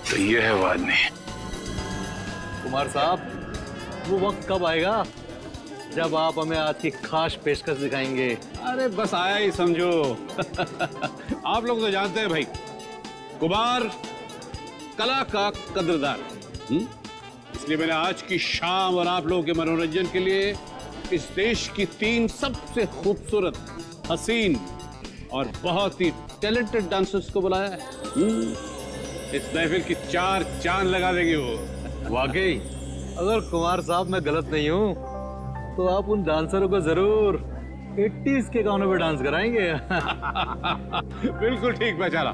तो ये है वो आदमी। कुमार साहब, वो वक्त कब आएगा जब आप हमें आज की खास पेशकश दिखाएंगे? अरे बस आया ही समझो। आप लोग तो जानते हैं भाई, कुमार कला का कदरदान। इसलिए मैंने आज की शाम और आप लोगों के मनोरंजन के लिए इस देश की 3 सबसे खूबसूरत, हसीन और बहुत ही टैलेंटेड डांसर्स को बुलाया है। इस महफिल की 4 चांद लगा देंगे वो। वाकई, अगर कुमार साहब मैं गलत नहीं हूँ तो आप उन डांसरों को जरूर 80s के गानों पे डांस कराएंगे। बिल्कुल ठीक पहचाना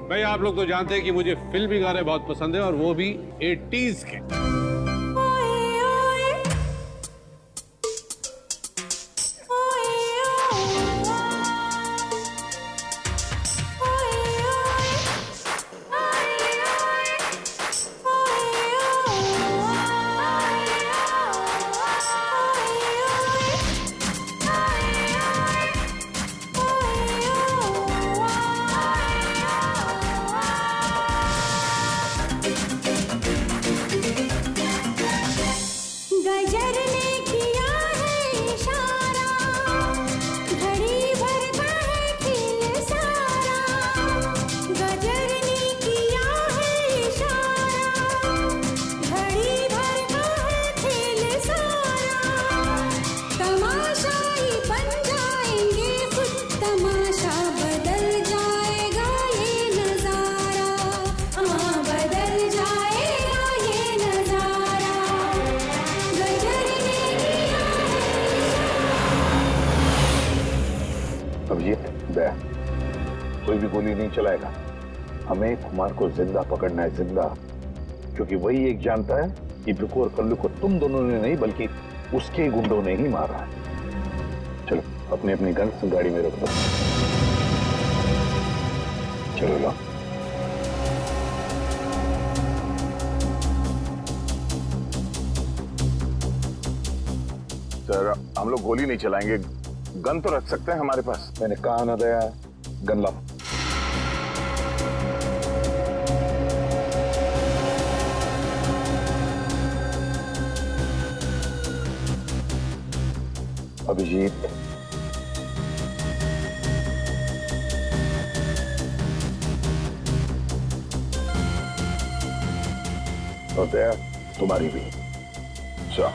भाई। आप लोग तो जानते हैं कि मुझे फिल्मी गाने बहुत पसंद है, और वो भी 80s के। कोई भी गोली नहीं चलाएगा। हमें कुमार को जिंदा पकड़ना है, जिंदा। क्योंकि वही एक जानता है कि बिकू और कल्लू को तुम दोनों ने नहीं बल्कि उसके गुंडों ने ही मारा है। चलो अपनी अपनी गन गाड़ी में रख दो। चलो लो। सर, हम लोग गोली नहीं चलाएंगे, गन तो रख सकते हैं हमारे पास। मैंने कहा ना दया, गन लाओ। अभिजीत, और दया तुम्हारी भी। चलो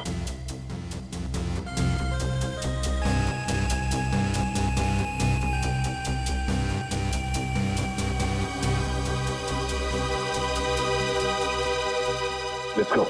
Let's go.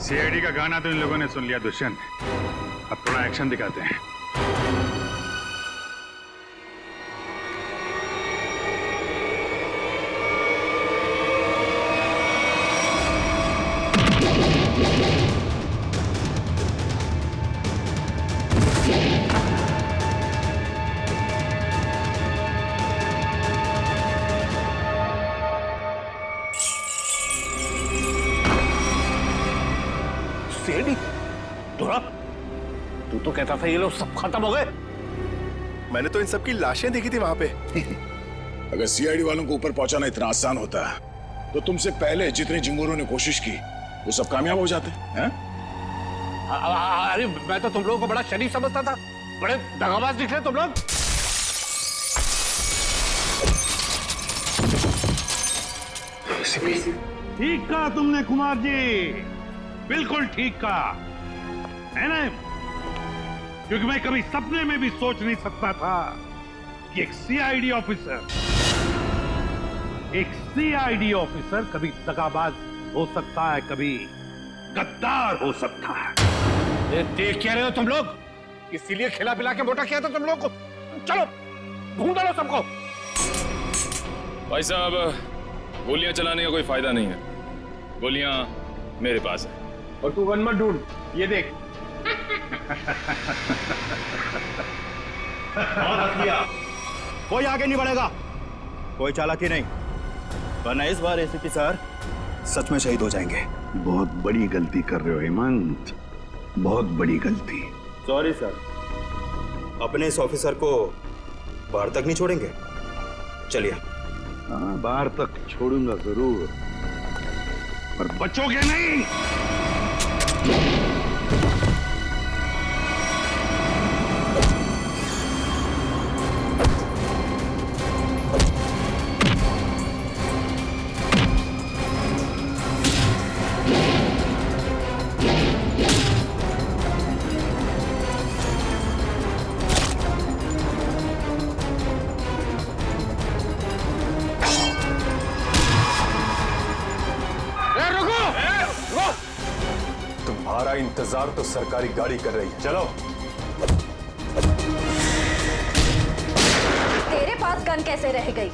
सीआईडी का गाना तो इन लोगों ने सुन लिया दुष्यंत। अब थोड़ा एक्शन दिखाते हैं। तू तो कहता था ये लोग सब खत्म हो गए। मैंने तो इन सब की लाशें देखी थी वहां पे। अगर सीआईडी वालों को ऊपर पहुंचाना इतना आसान होता तो तुमसे पहले जितने जिंगोरों ने कोशिश की वो सब कामयाब हो जाते हैं। अरे मैं तो तुम लोगों को बड़ा शरीफ समझता था, बड़े दगाबाज दिख रहे तुम लोग। ठीक कहा तुमने कुमार जी। बिल्कुल ठीक कहा है ना, क्योंकि मैं कभी सपने में भी सोच नहीं सकता था कि एक सीआईडी ऑफिसर कभी दगाबाज हो सकता है, कभी गद्दार हो सकता है। ये देख क्या रहे हो तुम लोग? इसीलिए खिला पिला के मोटा किया था तुम लोग को। चलो ढूंढ लो सबको। भाई साहब, गोलियां चलाने का कोई फायदा नहीं है, गोलियां मेरे पास है। और तू गन मत ढूंढ, ये देख। कोई आगे नहीं बढ़ेगा, कोई चालाकी नहीं, वरना इस बार एसीपी सर सच में शहीद हो जाएंगे। बहुत बड़ी गलती कर रहे हो हेमंत, बहुत बड़ी गलती। सॉरी सर, अपने इस ऑफिसर को बाहर तक नहीं छोड़ेंगे। चलिए। हाँ, बाहर तक छोड़ूंगा जरूर, पर बचोगे नहीं। तुम्हारा इंतजार तो सरकारी गाड़ी कर रही है, चलो। तेरे पास गन कैसे रह गई?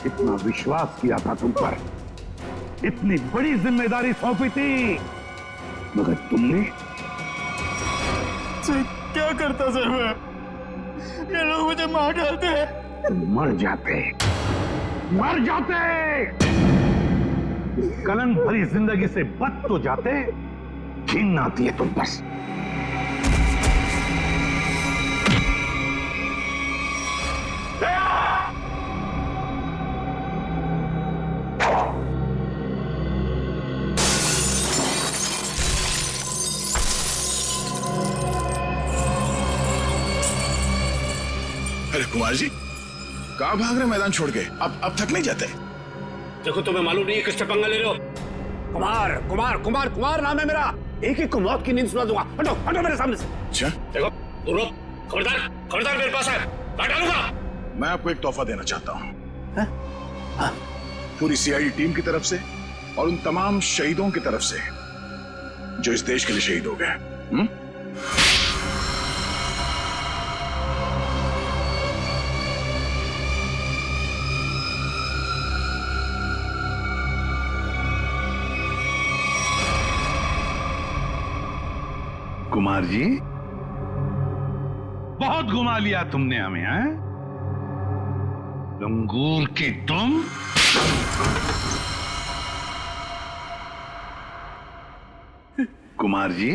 इतना विश्वास किया था तुम पर, इतनी बड़ी जिम्मेदारी सौंपी थी, मगर तुमने। सर क्या करता सर मैं? ये लोग मुझे मार डालते हैं। मर जाते, मर जाते। कलन भरी जिंदगी से बच तो जाते, घिन आती है तुम बस। अरे कुमार जी, कहाँ भाग रहे मैदान छोड़ के? अब थक नहीं जाते? देखो तुम्हें मालूम नहीं है किससे पंगा ले रहे हो? कुमार कुमार कुमार कुमार नाम है मेरा। एक एक को मौत की नींद सुना दूंगा। हटो हटो मेरे सामने से। अच्छा, देखो दूर रहो। खबरदार खबरदार, मेरे पास है, काट डालूंगा। मैं आपको एक तोहफा देना चाहता हूँ, पूरी सीआईडी टीम की तरफ से और उन तमाम शहीदों की तरफ से। जो इस देश के लिए शहीद हो गए। कुमार जी, बहुत घुमा लिया तुमने हमें, हैं? लंगूर की तुम। कुमार जी,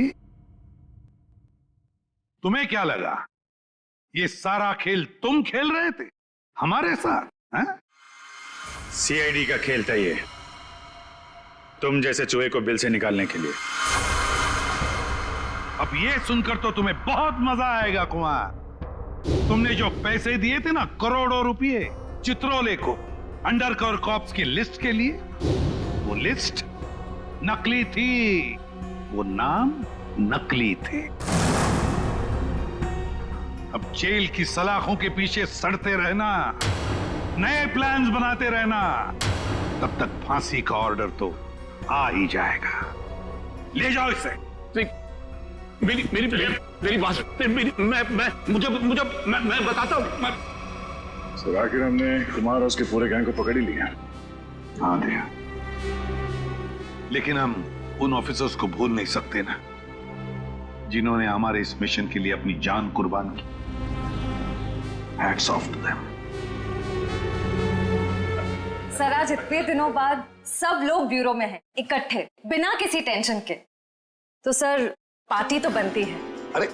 तुम्हें क्या लगा ये सारा खेल तुम खेल रहे थे हमारे साथ, हैं? सीआईडी का खेल था ये, तुम जैसे चूहे को बिल से निकालने के लिए। अब ये सुनकर तो तुम्हें बहुत मजा आएगा कुमार। तुमने जो पैसे दिए थे ना, करोड़ों रुपए चित्रोले को अंडरकवर कॉप्स की लिस्ट के लिए, वो लिस्ट नकली थी, वो नाम नकली थे। अब जेल की सलाखों के पीछे सड़ते रहना, नए प्लान्स बनाते रहना, तब तक फांसी का ऑर्डर तो आ ही जाएगा। ले जाओ इसे। मेरी मेरी मेरी बात, मैं बताता हूँ। सर, आखिर हमने कुमार और उसके पूरे गैंग को पकड़ ही लिया। हाँ दिया, लेकिन हम उन ऑफिसर्स को भूल नहीं सकते ना, जिन्होंने हमारे इस मिशन के लिए अपनी जान कुर्बान की। Hats off to them. Sir, आज इतने दिनों बाद सब लोग ब्यूरो में हैं, इकट्ठे, बिना किसी टेंशन के। तो सर, पार्टी तो बनती है। अरे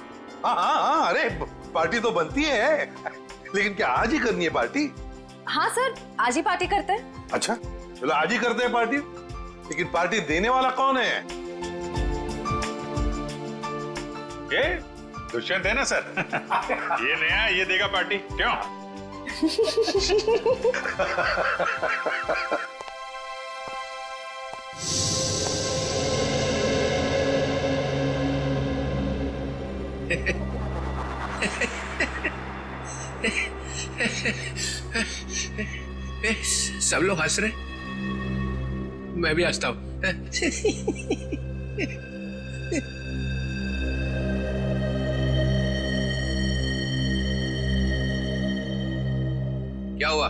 हाँ, अरे पार्टी तो बनती है, लेकिन क्या आज ही करनी है पार्टी? हाँ सर, आज ही पार्टी करते हैं। अच्छा, चलो आज ही करते हैं पार्टी, लेकिन पार्टी देने वाला कौन है? ये दुष्यंत है ना सर? ये नया, ये देगा पार्टी, क्यों? सब लोग हंस रहे, मैं भी हंसता हूं। क्या हुआ?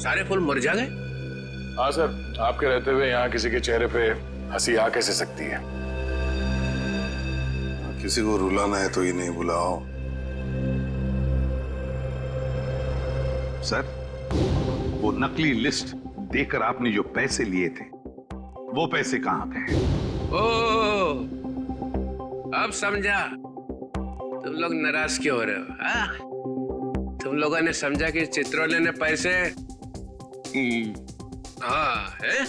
सारे फूल मुरझा गए? हाँ सर, आपके रहते हुए यहाँ किसी के चेहरे पे हंसी आ कैसे सकती है? किसी को रुलाना है तो ही नहीं बुलाओ। सर, वो नकली लिस्ट देकर आपने जो पैसे लिए थे, वो पैसे कहां गए? ओ, अब समझा तुम लोग नाराज क्यों हो रहे हो। हाँ, तुम लोगों ने समझा कि चित्रोले ने पैसे हाँ है,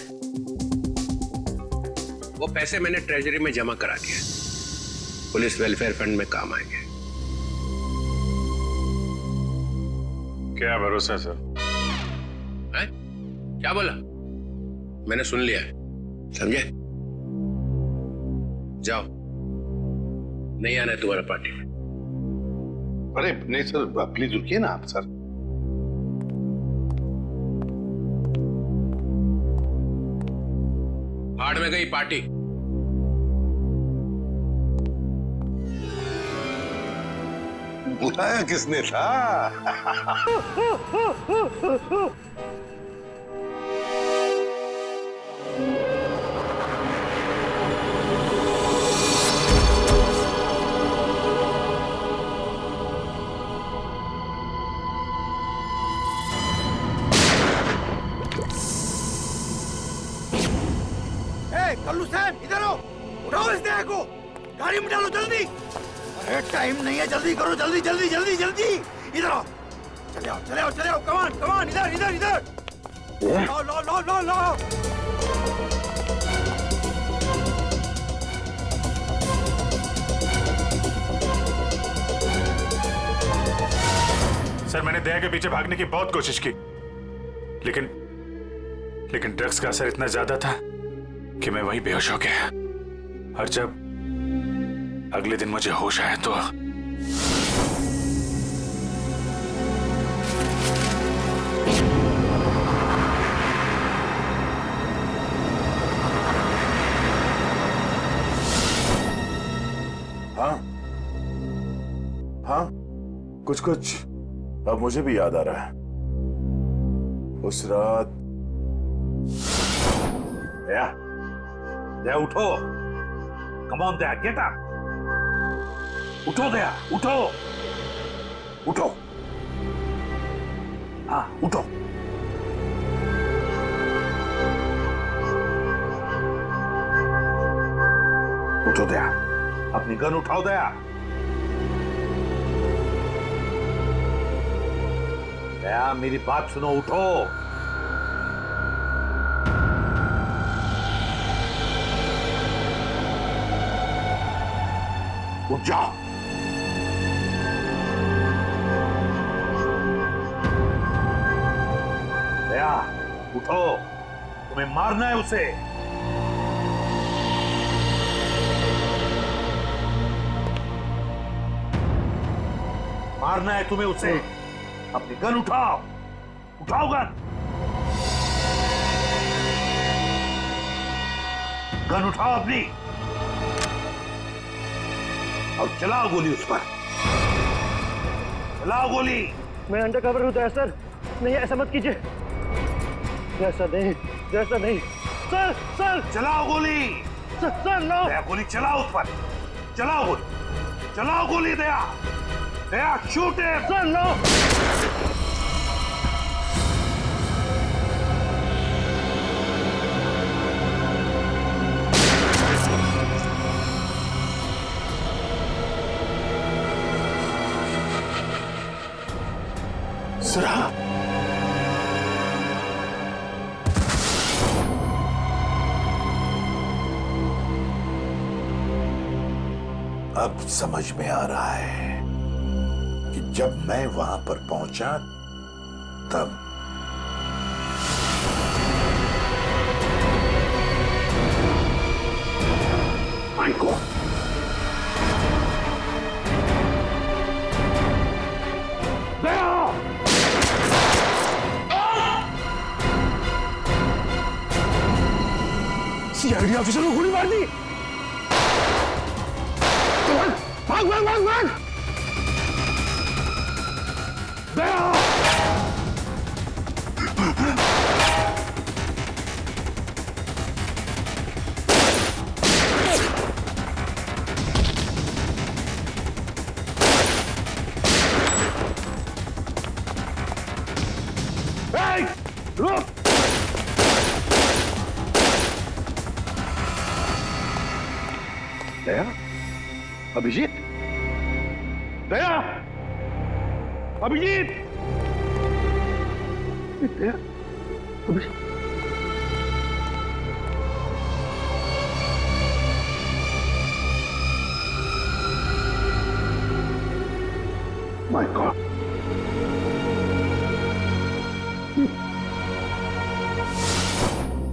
वो पैसे मैंने ट्रेजरी में जमा करा दिए, पुलिस वेलफेयर फंड में काम आएंगे। क्या भरोसा सर? है? क्या बोला? मैंने सुन लिया है, समझे? जाओ, नहीं आना है तुम्हारा पार्टी में। अरे नहीं सर, प्लीज रुकिए ना आप सर। भाड़ में गई पार्टी। बुलाया किसने था? कल्लू साहब, इधर आओ, उठाओ इस देह को, गाड़ी में डालो जल्दी। अरे टाइम नहीं है, जल्दी करो, जल्दी जल्दी जल्दी जल्दी। इधर आओ, चले आओ चले आओ चले आओ, कमान कमान, इधर इधर इधर। लो लो लो लो लो। सर, मैंने दया के पीछे भागने की बहुत कोशिश की, लेकिन ड्रग्स का असर इतना ज्यादा था कि मैं वहीं बेहोश हो गया। और जब अगले दिन मुझे होश आया तो कुछ कुछ अब मुझे भी याद आ रहा है। उस रात दया, दया उठो। Come on Daya, get up. उठो दया, उठो, उठो। हाँ, उठो। उठो दया, अपनी गन उठाओ दया। दया मेरी बात सुनो, उठो। उठ जाओ। दया उठो, तुम्हें मारना है उसे। मारना है तुम्हें उसे। अपनी गन उठाओ, उठाओ गन। गन उठाओ अपनी और चलाओ गोली उस पर। चलाओ गोली। मैं अंडर कवर हूँ दया सर, नहीं ऐसा मत कीजिए। जैसा नहीं, जैसा नहीं सर। सर चलाओ गोली। Sir no. दया गोली चलाओ उस पर। चलाओ गोली, चलाओ गोली। Daya, Daya shoot him. Sir no. सरा, अब समझ में आ रहा है कि जब मैं वहां पर पहुंचा तब माय गॉड, सीआईडी ऑफिसर को गोली मार दी। भाग भाग भाग भाग। दया रुक। दया, अभिजीत, दया, अभिजीत, दया, अभिजीत। माय गॉड,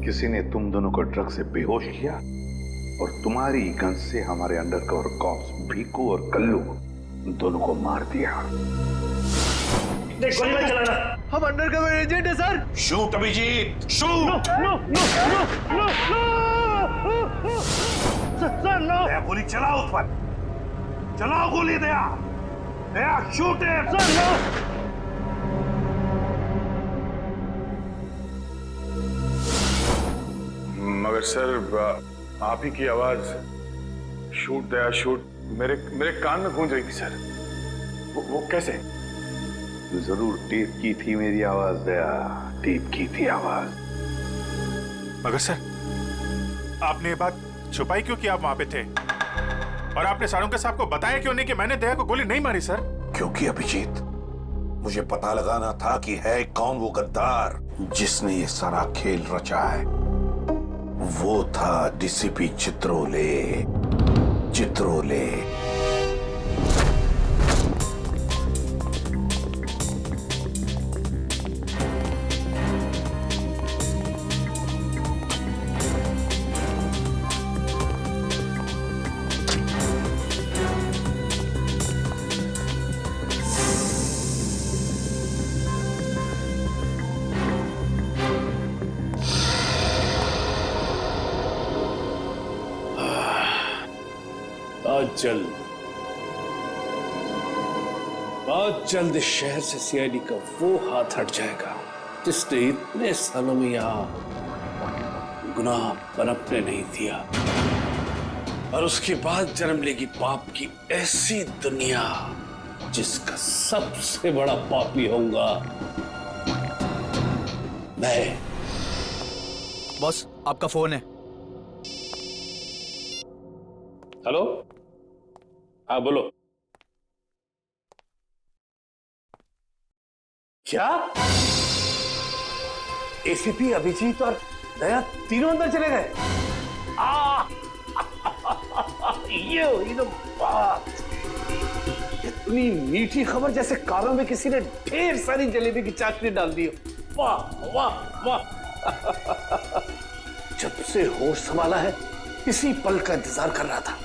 किसी ने तुम दोनों को ड्रग से बेहोश किया और तुम्हारी गन से हमारे अंडरकवर कॉप्स भीकू और कल्लू दोनों को मार दिया। गोली मत चलाना, हम अंडरकवर एजेंट है sir. Shoot Abhijeet, shoot. No no no no no sir no. Daya गोली चलाओ उस पर। चलाओ गोली। Daya, Daya shoot him. Sir no. मगर सर आप ही की आवाज शूट दया शूट मेरे कान में गूंज रही थी सर। वो कैसे? जरूर टेप की थी मेरी आवाज दया, टेप की थी आवाज। मगर सर, आपने ये बात छुपाई क्यों कि आप वहां पे थे? और आपने सारंग साहब को बताया क्यों नहीं कि मैंने दया को गोली नहीं मारी सर? क्योंकि अभिजीत, मुझे पता लगाना था कि है कौन वो गद्दार जिसने ये सारा खेल रचा है। वो था डीसीपी चित्रोले। चित्रोले बहुत जल्द इस शहर से सीआईडी का वो हाथ हट जाएगा जिसने इतने सालों में यहां गुनाह पनपने नहीं दिया, और उसके बाद जन्म लेगी पाप की ऐसी दुनिया जिसका सबसे बड़ा पापी होऊंगा मैं। बॉस आपका फोन है। हेलो, हाँ बोलो। क्या एसीपी अभिजीत और दया तीनों अंदर चले गए? ये हुई तो बात। इतनी मीठी खबर जैसे कानों में किसी ने ढेर सारी जलेबी की चाशनी डाल दी। वाह वाह वाह। जब से होश संभाला है इसी पल का इंतजार कर रहा था।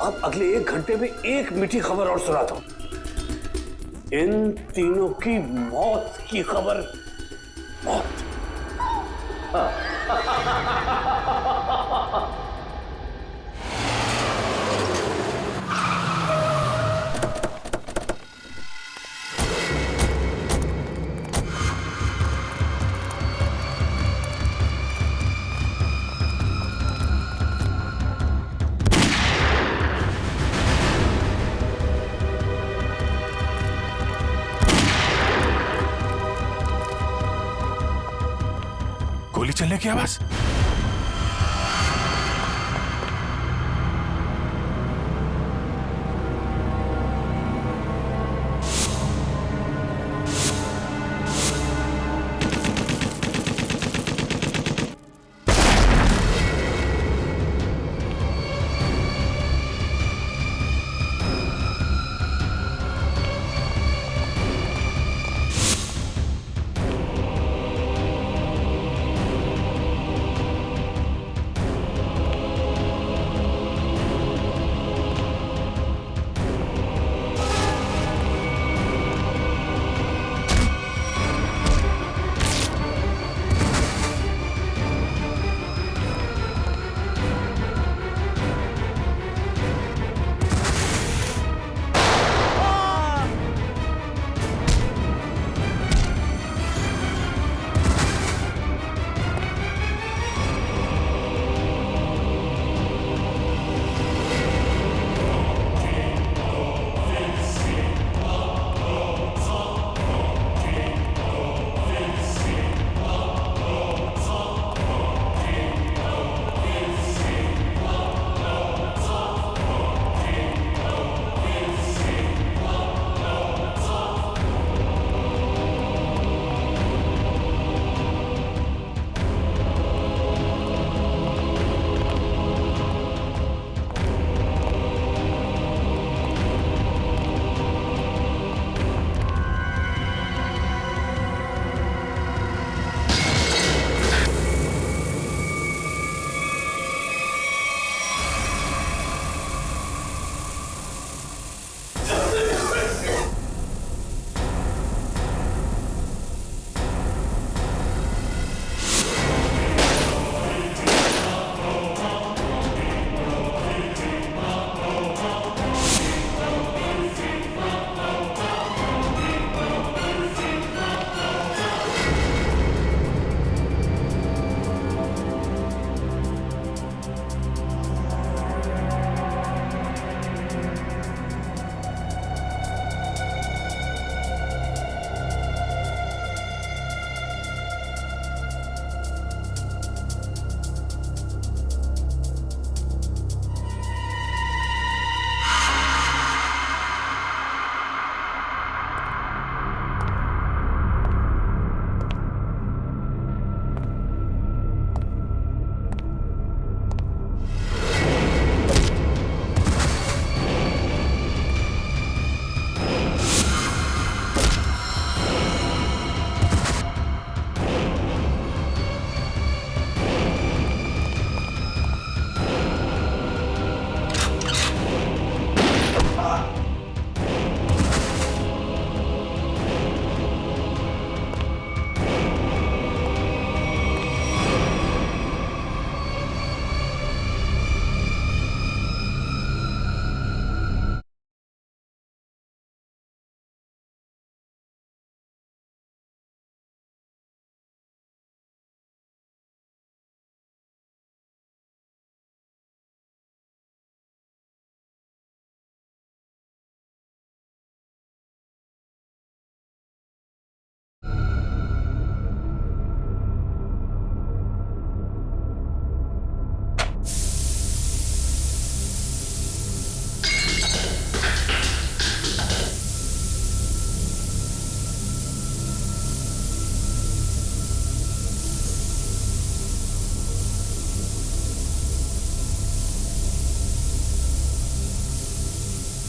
अब अगले 1 घंटे में एक मीठी खबर और सुनाता हूं। इन तीनों की मौत की खबर। मौत। गोली चलने की आवाज।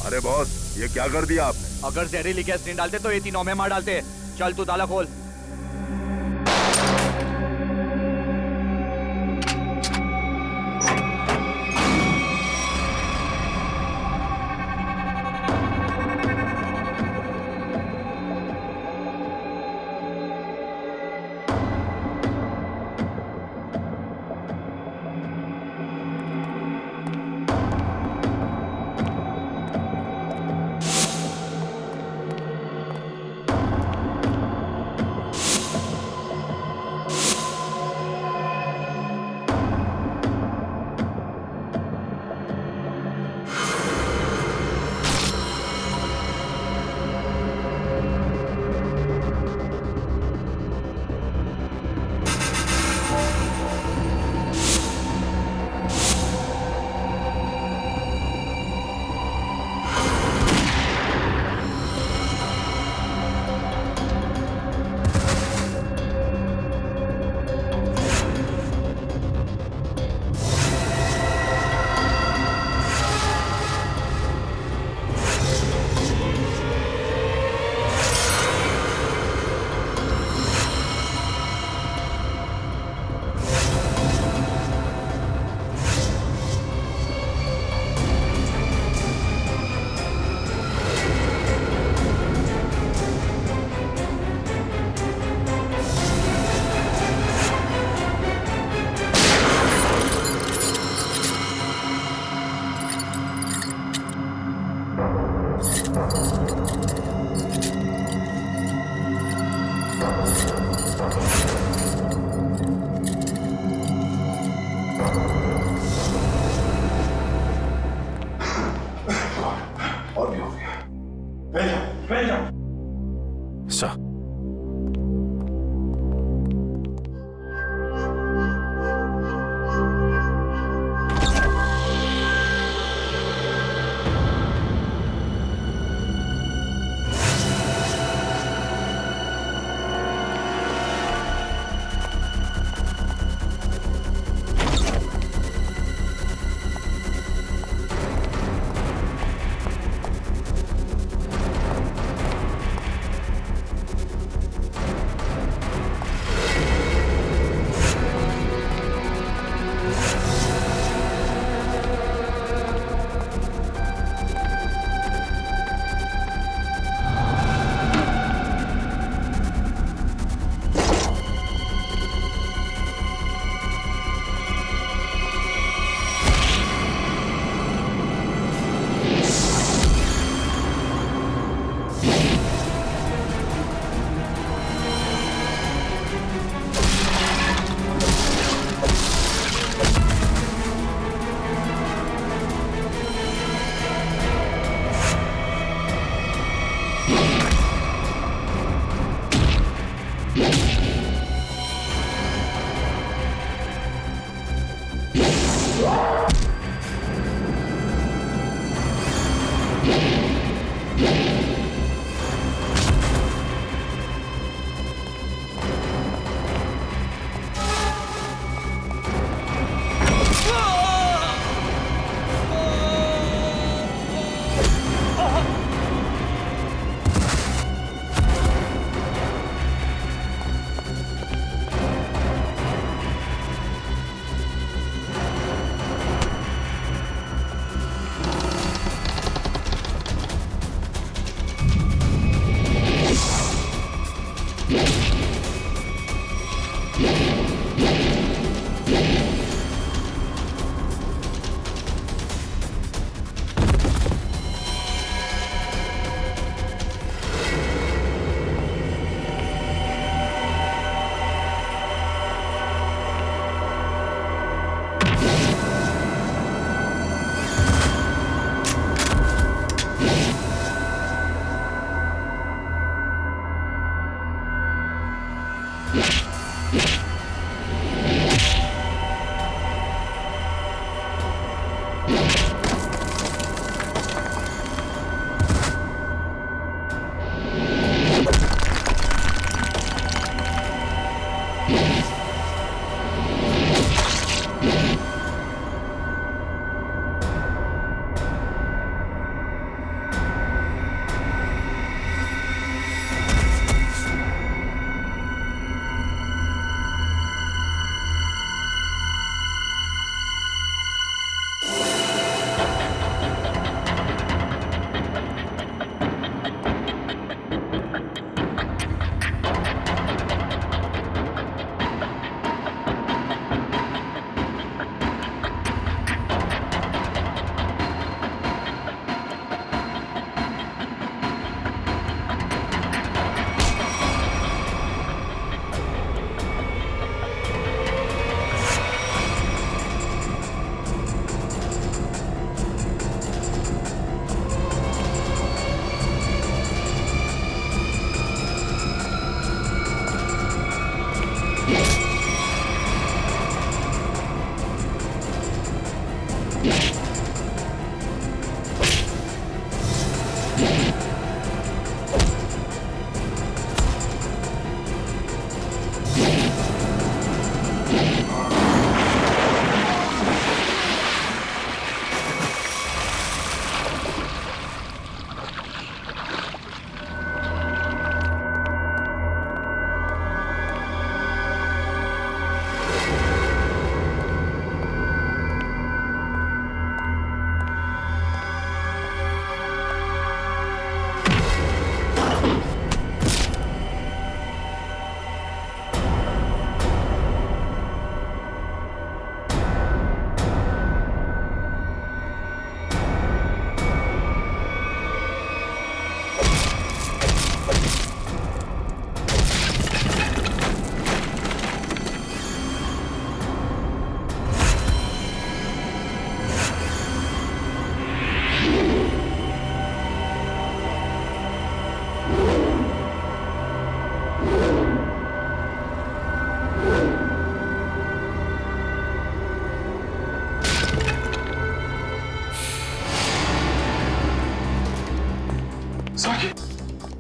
अरे बॉस, ये क्या कर दिया आपने? अगर जहरीली गैस नहीं डालते तो ये तीनों में मार डालते। चल तू ताला खोल।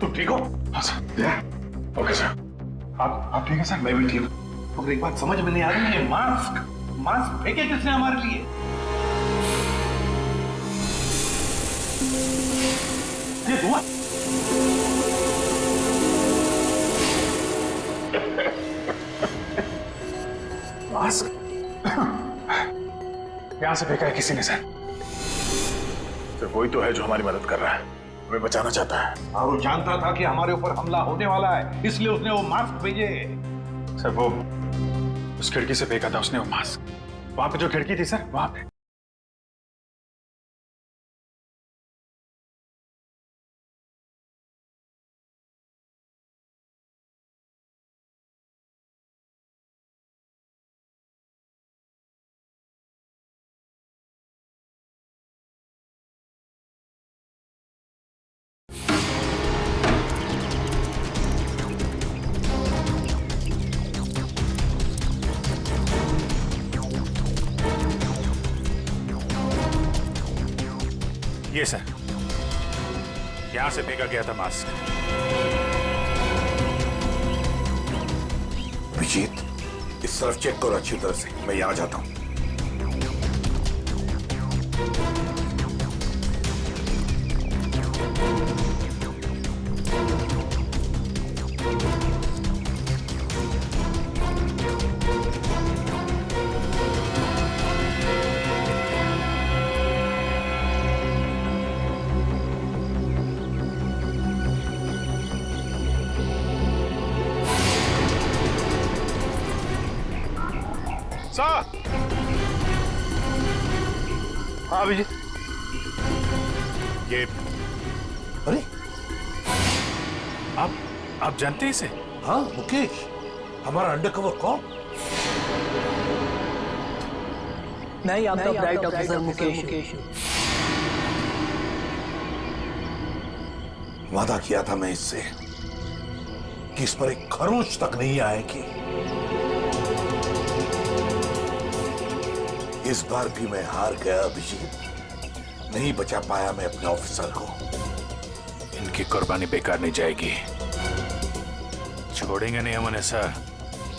तुम ठीक हो? हाँ सर। Okay sir. आप ठीक है सर? मैं भी ठीक हूँ। मगर एक बात समझ में नहीं आ रही है, मास्क फेंके किसने हमारे लिए? ये धुआं मास्क यहां से फेंका है किसी ने सर। सर कोई तो है जो हमारी मदद कर रहा है, हमें बचाना चाहता है। और वो जानता था कि हमारे ऊपर हमला होने वाला है, इसलिए उसने वो मास्क भेजे। सर वो उस खिड़की से फेंका था उसने वो मास्क। वहां पे जो खिड़की थी सर, वहां पे। ये सर, यहां से फेंका गया था मास्क। अभिजीत, इस तरफ चेक करो अच्छी तरह से, मैं यहां जाता हूं। हाँ अभिजीत। ये अरे आप जानते हैं इसे? हाँ मुकेश, हमारा अंडरकवर कौन? नहीं, आपका ब्राइट ऑफिसर मुकेश। वादा किया था मैं इससे कि इस पर एक खरोंच तक नहीं आएगी। इस बार भी मैं हार गया अभिजीत, नहीं बचा पाया मैं अपने ऑफिसर को। इनकी कुर्बानी बेकार नहीं जाएगी, छोड़ेंगे नहीं हम उन्हें सर।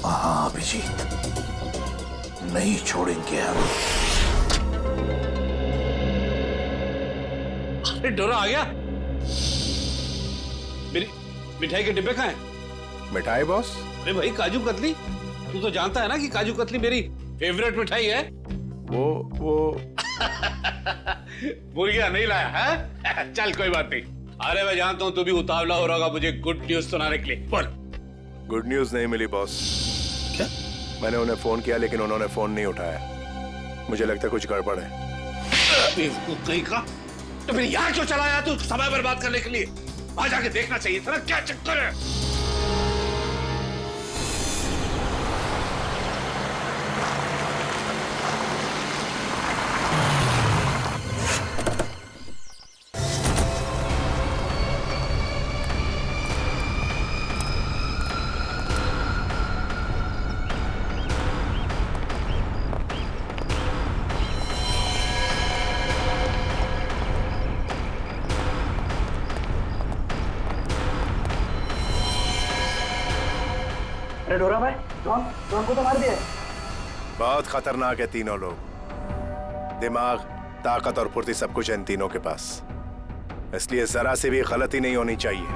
हाँ अभिजीत, नहीं छोड़ेंगे हम। डोरा आ गया। मेरी मिठाई के डिब्बे कहाँ हैं? मिठाई बॉस? अरे भाई काजू कतली, तू तो जानता है ना कि काजू कतली मेरी फेवरेट मिठाई है। वो भूल गया, नहीं लाया है? चल कोई बात नहीं। अरे मैं जानता हूँ तू भी उतावला हो रहा होगा मुझे गुड न्यूज सुनाने के लिए। बोल। गुड न्यूज नहीं मिली बॉस। क्या? मैंने उन्हें फोन किया लेकिन उन्होंने फोन नहीं उठाया। मुझे लगता है कुछ गड़बड़ है। कहीं का तो फिर यहाँ क्यों चला आया तू समय बर्बाद करने के लिए? वहां जाके देखना चाहिए था ना क्या चक्कर है। अरे डोरा भाई, ड्रोन को तो मार दिया। बहुत खतरनाक है तीनों लोग। दिमाग, ताकत और फुर्ती सब कुछ है इन तीनों के पास, इसलिए जरा से भी गलती नहीं होनी चाहिए।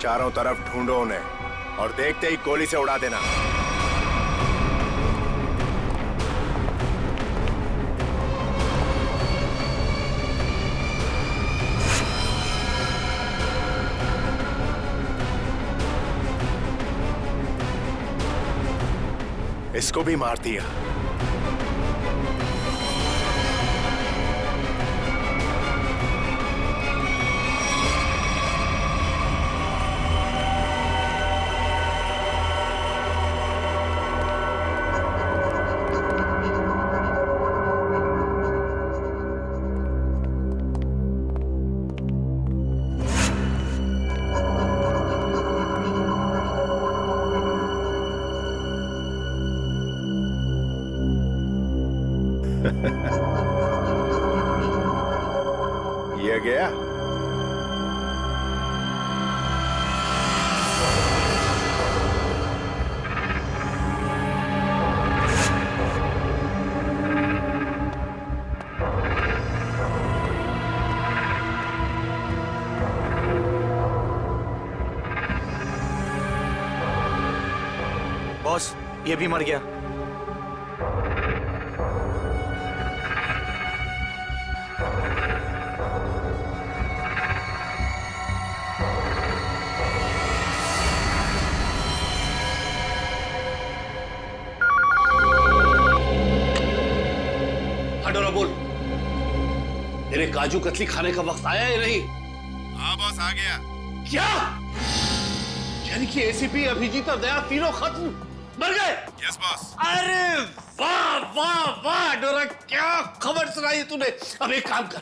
चारों तरफ ढूंढो उन्हें और देखते ही गोली से उड़ा देना। इसको भी मार दिया। ये गया। बॉस, ये भी मर गया। डोरा बोल, तेरे काजू कतली खाने का वक्त आया या नहीं? हाँ बॉस, आ गया। क्या? यानी कि एसीपी, अभिजीत और दया तीनों खत्म, मर गए? Yes boss. अरे वाह वाह वाह डोरा, क्या खबर सुनाई तूने। अब एक काम कर,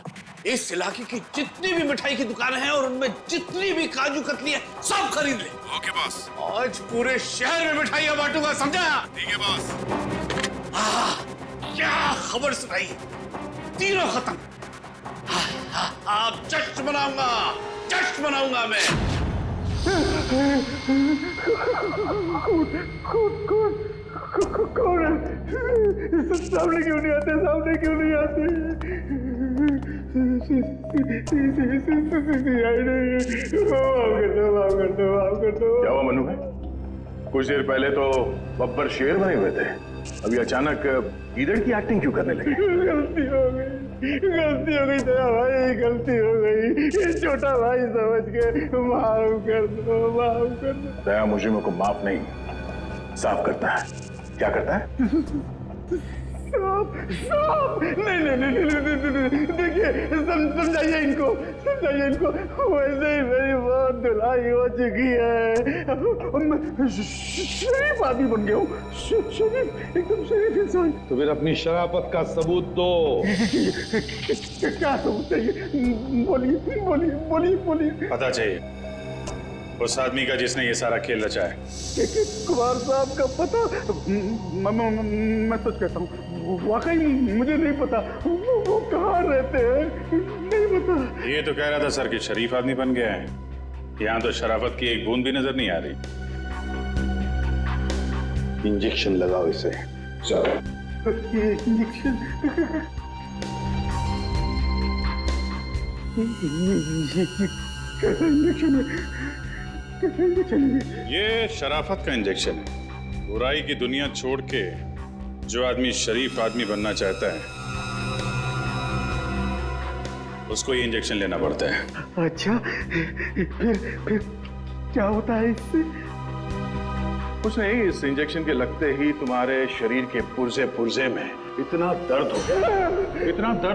इस इलाके की जितनी भी मिठाई की दुकानें हैं और उनमें जितनी भी काजू कतली है सब खरीद ले। Okay boss. आज पूरे शहर में मिठाइयां बांटूंगा, समझा? ठीक है बॉस। क्या खबर सुनाई, तीनों खत्म। अब जश्न मनाऊंगा, जश्न मनाऊंगा मैं। कौन है? सामने क्यों नहीं आते? सामने क्यों नहीं आते? क्या हुआ मनु भाई? कुछ देर पहले तो बब्बर शेर बने हुए थे, अभी अचानक ईदड़ की एक्टिंग क्यों करने लगे? गलती हो गई दया भाई, गलती हो गई। छोटा भाई समझ के माफ कर दो, माफ कर दो। दया मुजरिमों को माफ नहीं, साफ करता है। क्या करता है? नहीं, देखिए समझाइए इनको, वैसे ही मेरी बहुत धुलाई हो चुकी है। मैं शरीफ आदमी बन गया हूँ, शरीफ, एकदम शरीफ इंसान। तो फिर अपनी शराफत का सबूत दो। क्या सबूत चाहिए? बोलिए। पता चाहिए उस आदमी का जिसने ये सारा खेल रचा है। कुमार साहब का पता? मैं सच कहता हूँ, वाकई मुझे नहीं पता। वो कहाँ रहते हैं, नहीं पता। ये तो कह रहा था सर कि शरीफ आदमी बन गया है। यहाँ तो शराफत की एक बूंद भी नजर नहीं आ रही। इंजेक्शन लगाओ इसे। चलो। इंजेक्शन? ये शराफत का इंजेक्शन है। बुराई की दुनिया छोड़ के जो आदमी शरीफ आदमी बनना चाहता है उसको ये इंजेक्शन लेना पड़ता है। अच्छा, फिर क्या होता है इससे? कुछ नहीं, इस इंजेक्शन के लगते ही तुम्हारे शरीर के पुर्जे में इतना दर्द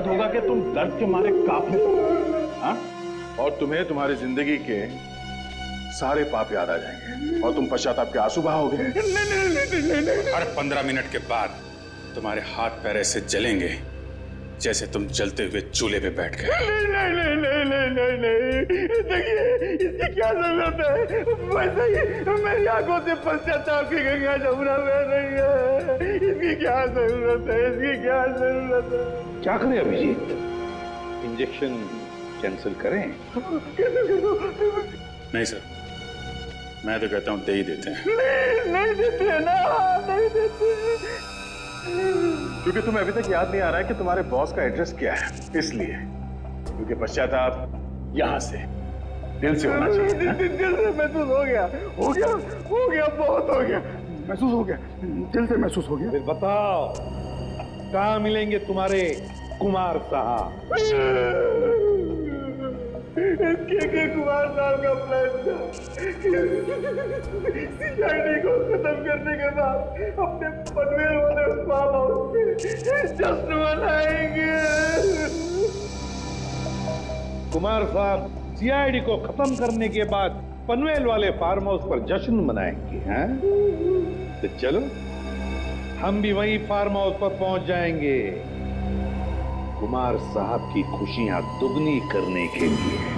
होगा कि तुम दर्द के मारे कांपने लगोगे। हाँ? और तुम्हें तुम्हारी जिंदगी के सारे पाप याद आ जाएंगे और तुम पश्चाताप के आंसू बहाओगे। नहीं। हर 15 मिनट के बाद तुम्हारे हाथ पैर ऐसे जलेंगे जैसे तुम जलते हुए चूल्हे पे बैठ गए। नहीं। देखिए, इसकी क्या जरूरत है? वैसे ही मेरी आंखों से पश्चाताप की गंगा जमुना बह रही है। इसकी क्या जरूरत है? क्या करें अभिजीत? इंजेक्शन कैंसिल करें? नहीं सर, मैं तो कहता हूँ दे ही देते हैं। नहीं देते ना, नहीं देते। क्योंकि तुम्हें अभी तक याद नहीं आ रहा है कि तुम्हारे बॉस का एड्रेस क्या है, इसलिए। क्योंकि पश्चाताप यहाँ से दिल से होना चाहिए। दिल से महसूस हो गया, बहुत हो गया, महसूस हो गया, दिल से महसूस हो गया। फिर बताओ कहाँ मिलेंगे तुम्हारे कुमार साहब? के कुमार साहब का प्लान था सीआईडी को खत्म करने के बाद अपने पनवेल वाले फार्म हाउस पे जश्न मनाएंगे। कुमार साहब सीआईडी को खत्म करने के बाद पनवेल वाले फार्म हाउस पर जश्न मनाएंगे, हैं? तो चलो हम भी वही फार्म हाउस पर पहुंच जाएंगे कुमार साहब की खुशियां दुगनी करने के लिए।